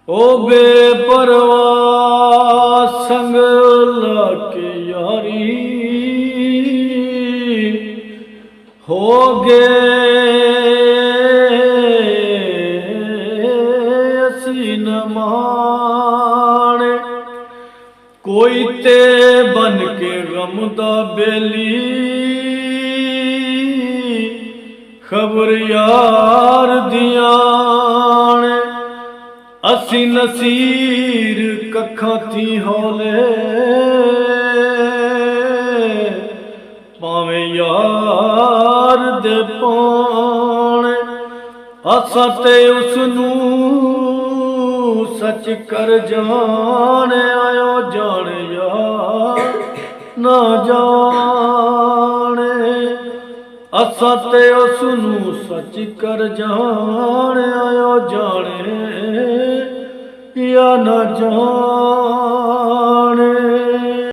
ओ बेपरवाह संग लाके यारी हो गए असी न माने कोई ते बन के गम दा बेली खबर यार दियां ने असी नसीर कखा थी हौले पावे यार दे पाने असा ते उसनू सच कर जाने आयो जाने यार ना जाने असा ते उसनू सच कर जाने आयो जाने या न जाने।